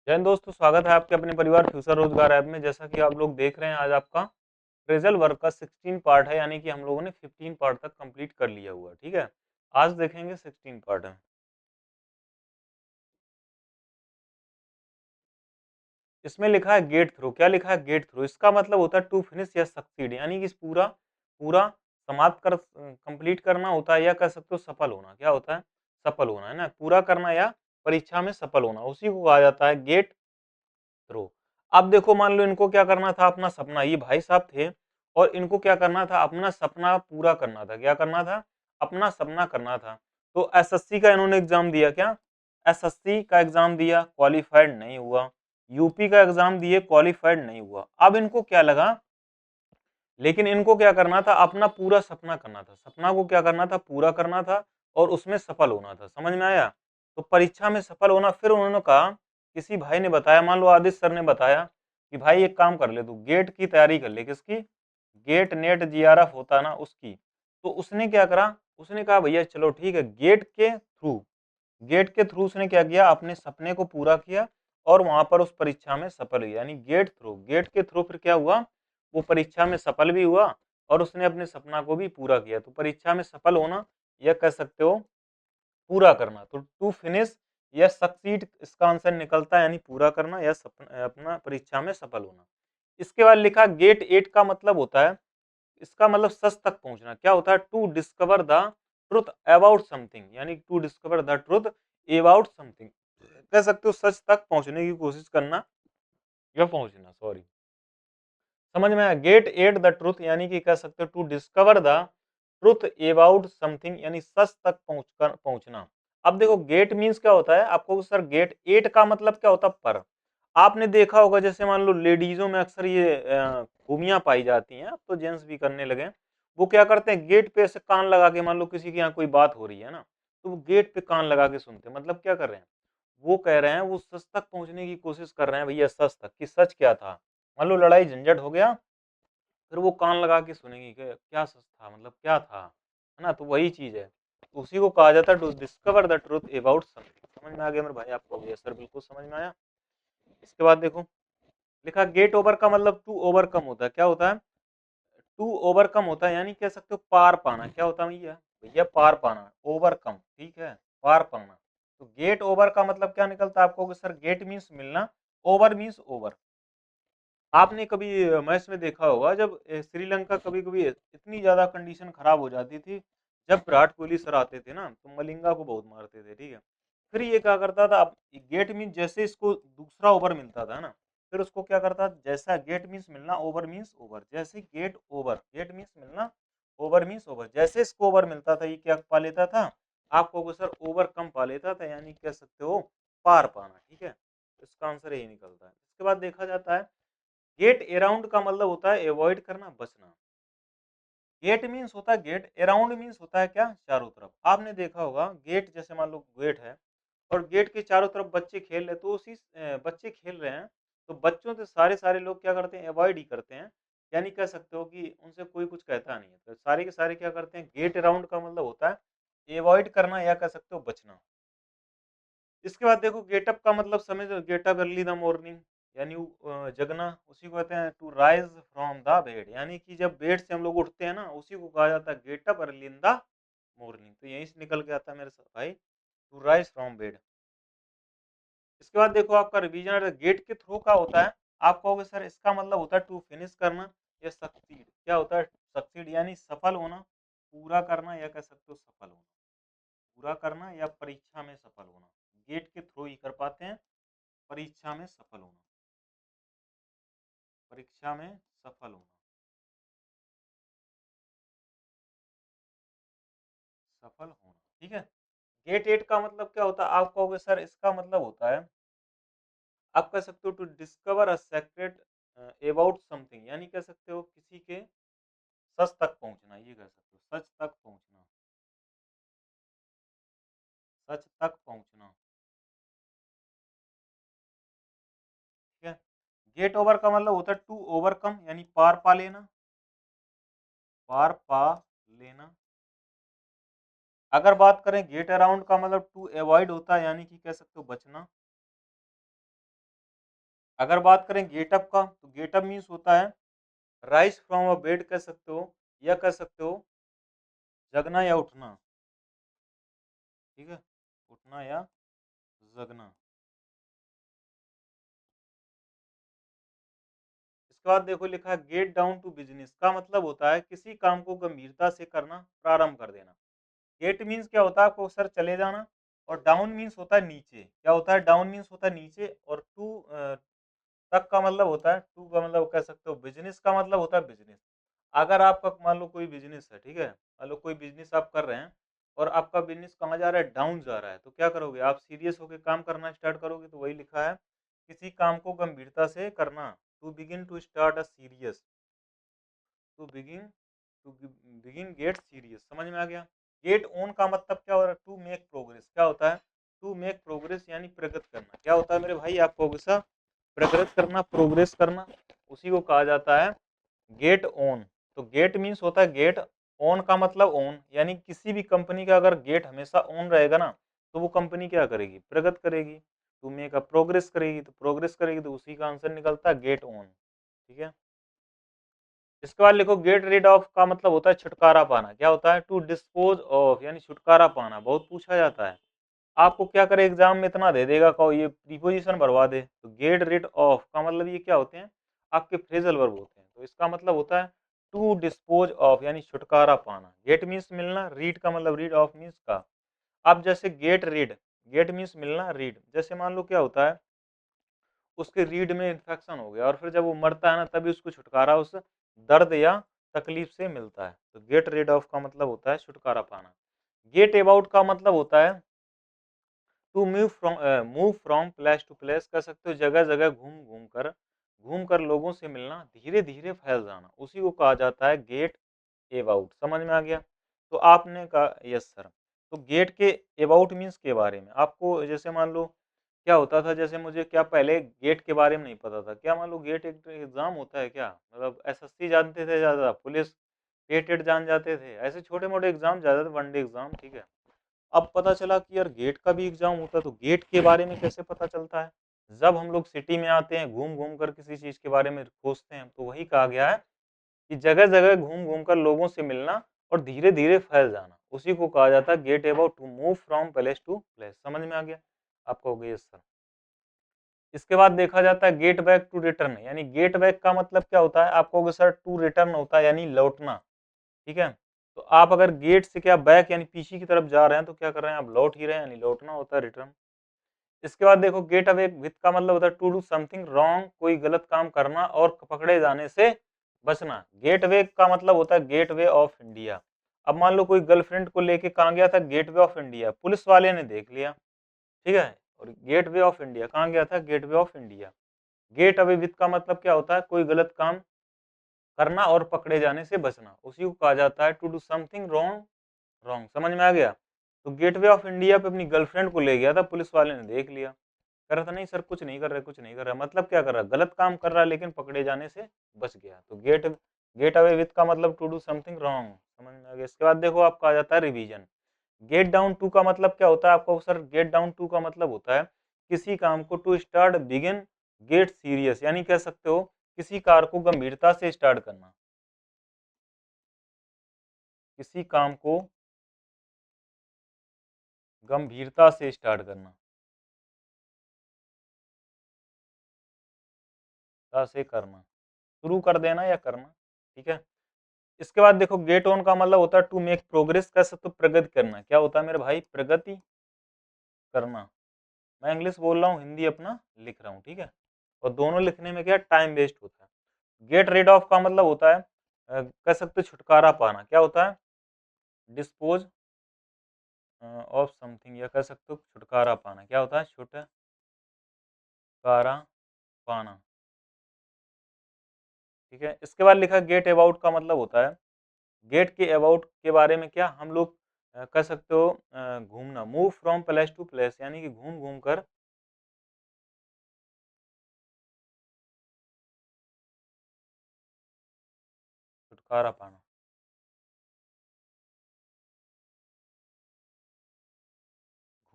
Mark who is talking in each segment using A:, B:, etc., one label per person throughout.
A: जय हिंद दोस्तों, स्वागत है आपके अपने परिवार फ्यूचर रोजगार ऐप में। जैसा कि आप लोग देख रहे हैं, आज आपका फ्रेजल वर्क का 16 पार्ट है, यानी कि हम लोगों ने 15 पार्ट तक कंप्लीट कर लिया हुआ है। ठीक है, आज देखेंगे 16 पार्ट है। इसमें लिखा है गेट थ्रू। क्या लिखा है? Get through. इसका मतलब होता है टू फिनिश या सक्सीड, यानी कि इस पूरा पूरा समाप्त कर कंप्लीट करना होता है, या कह सकते हो सफल होना। क्या होता है? सफल होना, है ना। पूरा करना या परीक्षा में सफल होना, उसी को कहा जाता है गेट थ्रू। अब देखो, मान लो इनको क्या करना था, अपना सपना, ये भाई साहब थे और इनको क्या करना था, अपना सपना पूरा करना था। क्या करना था? अपना सपना करना था। तो एसएससी का इन्होंने एग्जाम दिया। क्या? एसएससी का एग्जाम दिया, क्वालिफाइड नहीं हुआ। यूपी का एग्जाम दिए, क्वालिफाइड नहीं हुआ। अब इनको क्या लगा, लेकिन इनको क्या करना था, अपना पूरा सपना करना था। सपना को क्या करना था? पूरा करना था और उसमें सफल होना था। समझ में आया? तो परीक्षा में सफल होना। फिर उन्होंने कहा, किसी भाई ने बताया, मान लो आदित्य सर ने बताया कि भाई एक काम कर ले, तू गेट की तैयारी कर ले। किसकी? गेट नेट जीआरएफ होता है ना, उसकी। तो उसने क्या करा, उसने कहा भैया चलो ठीक है, गेट के थ्रू उसने क्या किया, अपने सपने को पूरा किया और वहां पर उस परीक्षा में सफल हुआ। यानी गेट के थ्रू फिर क्या हुआ, वो परीक्षा में सफल भी हुआ और उसने अपने सपना को भी पूरा किया। तो परीक्षा में सफल होना, यह कह सकते हो पूरा करना। तो टू फिनिश या सक्सीड इसका आंसर निकलता है, यानी पूरा करना या अपना परीक्षा में सफल होना। इसके बाद लिखा गेट 8 का मतलब होता है, इसका मतलब सच तक पहुंचना। क्या होता है? To discover the truth about something, यानी to discover the truth about something, कह सकते हो सच तक पहुंचने की कोशिश करना या पहुंचना। सॉरी, समझ में आया? गेट एट द ट्रुथ, यानी कि कह सकते हो to discover the truth about something, यानी सच तक पहुंचना। अब देखो, गेट मीन्स क्या होता है आपको, सर गेट एट का मतलब क्या होता है? पर। आपने देखा होगा, जैसे मान लो लेडीजों में अक्सर ये खूबियां पाई जाती हैं, अब तो जेंट्स भी करने लगे हैं। वो क्या करते हैं, गेट पे ऐसे कान लगा के, मान लो किसी के यहाँ कोई बात हो रही है ना, तो वो गेट पे कान लगा के सुनते हैं। मतलब क्या कर रहे हैं, वो कह रहे हैं, वो सच तक पहुंचने की कोशिश कर रहे हैं भैया, सच तक कि सच क्या था। मान लो लड़ाई झंझट हो गया, फिर वो कान लगा के सुनेंगी कि क्या सच था, मतलब क्या था, है ना। तो वही चीज है, उसी को कहा जाता है to discover the truth about something. समझ में आ गया मेरे भाई आपको? ये सर बिल्कुल समझ में आया। इसके बाद देखो, लिखा गेट ओवर का मतलब टू ओवरकम होता है। क्या होता है? टू ओवरकम होता है, यानी कह सकते हो पार पाना। क्या होता है भैया? भैया पार पाना, ओवरकम। ठीक है, पार पाना। तो गेट ओवर का मतलब क्या निकलता है आपको कि सर गेट मीन्स मिलना, ओवर मीन्स ओवर। आपने कभी मैच में देखा होगा, जब श्रीलंका कभी कभी इतनी ज्यादा कंडीशन खराब हो जाती थी, जब विराट कोहली सर आते थे ना, तो मलिंगा को बहुत मारते थे। ठीक है, फिर ये क्या करता था, अब गेट मीन जैसे इसको दूसरा ओवर मिलता था ना, फिर उसको क्या करता, जैसा गेट मीन्स मिलना, ओवर मीन्स ओवर, जैसे गेट मीन्स मिलना, ओवर मीन्स ओवर, जैसे इसको ओवर मिलता था, ये क्या पा लेता था, आपको को सर ओवर कम पा लेता था, यानी कह सकते हो पार पाना। ठीक है, इसका आंसर यही निकलता है। इसके बाद देखा जाता है, गेट अराउंड का मतलब होता है अवॉइड करना, बचना। गेट मीन्स होता है गेट, अराउंड मीन्स होता है क्या, चारों तरफ। आपने देखा होगा, गेट जैसे मान लो गेट है और गेट के चारों तरफ बच्चे खेल रहे, तो उसी बच्चे खेल रहे हैं, तो बच्चों से सारे सारे लोग क्या करते हैं, अवॉइड ही करते हैं। यानी कह सकते हो कि उनसे कोई कुछ कहता नहीं है, तो सारे के सारे क्या करते हैं, गेट अराउंड का मतलब होता है अवॉइड करना, या कह सकते हो बचना। इसके बाद देखो, गेटअप का मतलब समझ, गेटअप अर्ली द मॉर्निंग, यानी जगना, उसी को कहते हैं to rise from the bed, यानी कि जब बेड से हम लोग उठते हैं ना, उसी को कहा जाता है getup early in the morning. तो यहीं से निकल के आता है मेरे साथ भाई, टू राइज फ्रॉम बेड। इसके बाद देखो, आपका रिवीजन गेट के थ्रू का होता है। आप कहोगे सर इसका मतलब होता है टू फिनिश करना या सक्सीड। क्या होता है? सक्सीड यानी सफल होना, पूरा करना, या कह सकते हो सफल होना, पूरा करना या परीक्षा में सफल होना। गेट के थ्रू ही कर पाते हैं परीक्षा में सफल होना, परीक्षा में सफल होना, सफल होना। ठीक है, गेट एट का मतलब क्या होता है, आप कहोगे सर इसका मतलब होता है, आप कह सकते हो to discover a secret about something, यानी कह सकते हो किसी के सच तक पहुंचना, ये कह सकते हो सच तक पहुंचना, सच तक पहुंचना। ठीक है, गेट ओवर का मतलब होता है टू ओवरकम, यानी पार पा लेना, पार पा लेना। अगर बात करें गेट अराउंड का मतलब टू अवॉइड होता है, यानी कि कह सकते हो बचना, अगर बात करें गेटअप का, तो गेटअप मीन्स होता है राइज फ्रॉम अ बेड कह सकते हो, या कह सकते हो जगना या उठना। ठीक है, उठना या जगना। इसके बाद देखो लिखा है गेट डाउन टू बिजनेस, का मतलब होता है किसी काम को गंभीरता से करना, प्रारंभ कर देना। गेट मीन्स क्या होता है, आपको सर चले जाना, और डाउन मीन्स होता है नीचे। क्या होता है, डाउन मीन्स होता है नीचे, और टू तक का मतलब होता है, टू का मतलब कह सकते हो बिजनेस का मतलब होता है बिजनेस। अगर आपका मान लो कोई बिजनेस है, ठीक है, मान लो कोई बिजनेस आप कर रहे हैं और आपका बिजनेस कहाँ जा रहा है, डाउन जा रहा है, तो क्या करोगे आप, सीरियस होकर काम करना स्टार्ट करोगे। तो वही लिखा है किसी काम को गंभीरता से करना, to begin to start a serious, to begin to begin get serious. समझ में आ गया। गेट ऑन का मतलब क्या हो रहा है, टू मेक प्रोग्रेस। क्या होता है, टू मेक प्रोग्रेस यानी प्रगति करना। क्या होता है मेरे भाई, आपको गुस्सा प्रगति करना, प्रोग्रेस करना, उसी को कहा जाता है गेट ऑन। तो गेट मीन्स होता है गेट, ऑन का मतलब ऑन, यानी किसी भी कंपनी का अगर गेट हमेशा ऑन रहेगा ना, तो वो कंपनी क्या करेगी, प्रगति करेगी। टू मेक अ प्रोग्रेस करेगी, तो प्रोग्रेस करेगी, तो उसी का आंसर निकलता है गेट ऑन। ठीक है। इसके बाद लिखो गेट रिड ऑफ का मतलब होता है छुटकारा पाना। क्या होता है, टू डिस्पोज ऑफ यानी छुटकारा पाना, बहुत पूछा जाता है। आपको क्या करे, एग्जाम में इतना दे देगा कहो ये प्रीपोजिशन भरवा दे। तो गेट रिड ऑफ का मतलब ये क्या होते हैं, आपके फ्रेजल वर्ब होते हैं। तो इसका मतलब होता है टू डिस्पोज ऑफ यानी छुटकारा पाना। गेट मीन्स मिलना, रीड का मतलब रीड ऑफ मीन्स का। अब जैसे गेट रीड, गेट मीन्स मिलना, रीड जैसे मान लो क्या होता है, उसके रीढ़ में इन्फेक्शन हो गया और फिर जब वो मरता है ना, तभी उसको छुटकारा उस दर्द या तकलीफ से मिलता है। तो गेट रेड ऑफ का मतलब होता है छुटकारा पाना। गेट अबाउट का मतलब होता है to move from place to place, कह सकते हो जगह जगह घूम कर लोगों से मिलना, धीरे धीरे फैल जाना, उसी को कहा जाता है गेट अबाउट। समझ में आ गया। तो आपने कहा यस सर। तो गेट के अबाउट मीन्स के बारे में आपको, जैसे मान लो क्या होता था, जैसे मुझे क्या पहले गेट के बारे में नहीं पता था, क्या मान लो गेट एक एग्जाम होता है क्या, मतलब एसएससी जानते थे ज्यादा, पुलिस टेट एट जान जाते थे, ऐसे छोटे मोटे एग्जाम ज्यादा थे, वनडे एग्जाम। ठीक है। अब पता चला कि यार गेट का भी एग्जाम होता है, तो गेट के बारे में कैसे पता चलता है, जब हम लोग सिटी में आते हैं, घूम घूम कर किसी चीज के बारे में खोजते हैं, तो वही कहा गया है कि जगह जगह घूम घूम कर लोगों से मिलना और धीरे धीरे फैल जाना, उसी को कहा जाता है get about, to move from place to place. समझ में आ गया आपको, हो गया सर। इसके बाद देखा जाता है गेट बैक टू रिटर्न, यानी गेट बैक का मतलब क्या होता है, आपको अगर सर टू रिटर्न होता है यानी लौटना। ठीक है। तो आप अगर गेट से क्या बैक यानी पीछे की तरफ जा रहे हैं, तो क्या कर रहे हैं, आप लौट ही रहे हैं, यानी लौटना होता है रिटर्न। इसके बाद देखो गेट अवे विथ का मतलब होता है टू डू समथिंग रॉन्ग, कोई गलत काम करना और पकड़े जाने से बचना। गेट वे का मतलब होता है गेट वे ऑफ इंडिया। अब मान लो कोई गर्लफ्रेंड को लेके कहाँ गया था, gateway of India, police वाले ने देख लिया। ठीक है। और गेट वे ऑफ इंडिया कहाँ गया था, gateway of India. Get away with का मतलब क्या होता है, कोई गलत काम करना और पकड़े जाने से बचना, उसी को कहा जाता है to do something wrong, wrong. समझ में आ गया। तो गेटवे ऑफ इंडिया पे अपनी गर्लफ्रेंड को ले गया था, पुलिस वाले ने देख लिया, कह रहा था नहीं सर कुछ नहीं कर रहा, कुछ नहीं कर रहा, मतलब क्या कर रहा है, गलत काम कर रहा है, लेकिन पकड़े जाने से बच गया। तो गेट अवे विथ का मतलब टू डू समथिंग रॉन्ग। समझ में आ गया। इसके बाद देखो आपका आ जाता है रिवीजन। गेट डाउन टू का मतलब क्या होता है आपको सर, गेट डाउन टू का मतलब होता है किसी काम को to start begin get serious, यानी कह सकते हो किसी कार को गंभीरता से स्टार्ट करना, किसी काम को गंभीरता से स्टार्ट करना, से करना, शुरू कर देना या करना। ठीक है। इसके बाद देखो गेट ऑन का मतलब होता है टू मेक प्रोग्रेस, कर सकते हो प्रगति करना। क्या होता है मेरे भाई, प्रगति करना। मैं इंग्लिश बोल रहा हूँ, हिंदी अपना लिख रहा हूँ। ठीक है। और दोनों लिखने में क्या टाइम वेस्ट होता है। गेट रेड ऑफ का मतलब होता है कह सकते हो छुटकारा पाना। क्या होता है, डिस्पोज ऑफ समथिंग, या कह सकते हो छुटकारा पाना। क्या होता है, छुटकारा पाना। ठीक है। इसके बाद लिखा गेट अबाउट का मतलब होता है गेट के अबाउट के बारे में, क्या हम लोग कह सकते हो घूमना, move from place to place, यानी कि घूम घूम कर छुटकारा पाना,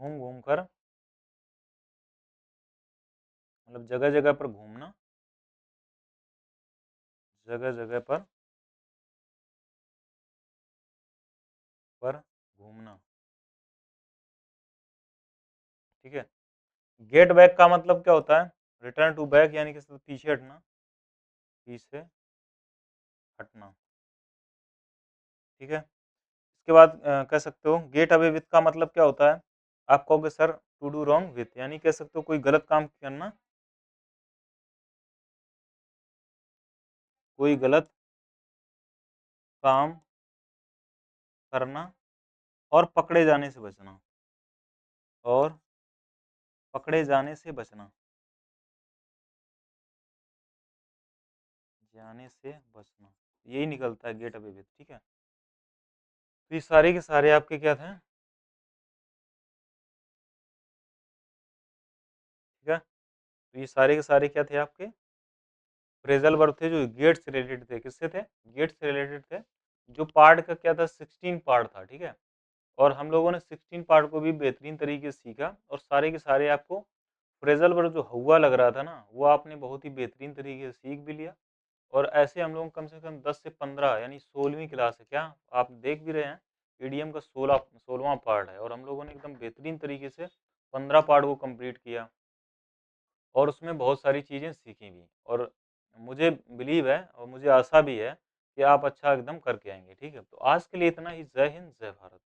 A: घूम घूम कर मतलब मतलब जगह जगह पर घूमना, जगह जगह पर घूमना। ठीक है। गेट बैक का मतलब क्या होता है? रिटर्न टू बैक, यानी कि पीछे हटना, पीछे हटना। ठीक है। इसके बाद कह सकते हो गेट अवे विथ का मतलब क्या होता है? आप कहोगे sir to do wrong with, यानी कह सकते हो कोई गलत काम करना, कोई गलत काम करना और पकड़े जाने से बचना, और पकड़े जाने से बचना, जाने से बचना, यही निकलता है गेट अवे विथ। ठीक है। तो ये सारे के सारे आपके क्या थे? ठीक है। तो ये सारे के सारे क्या थे आपके? फ्रेजल वर्ब थे, जो गेट से रिलेटेड थे। किससे थे? गेट से रिलेटेड थे। जो पार्ट का क्या था? 16 पार्ट था। ठीक है। और हम लोगों ने 16 पार्ट को भी बेहतरीन तरीके से सीखा, और सारे के सारे आपको फ्रेजल वर्ब जो हुआ लग रहा था ना, वो आपने बहुत ही बेहतरीन तरीके से सीख भी लिया। और ऐसे हम लोग कम से कम 10 से 15, यानी 16वीं क्लास है, क्या आप देख भी रहे हैं? ईडीएम का 16वां पार्ट है, और हम लोगों ने एकदम बेहतरीन तरीके से 15 पार्ट को कंप्लीट किया, और उसमें बहुत सारी चीज़ें सीखी भी। और मुझे बिलीव है और मुझे आशा भी है कि आप अच्छा एकदम करके आएंगे। ठीक है। तो आज के लिए इतना ही। जय हिंद, जय भारत।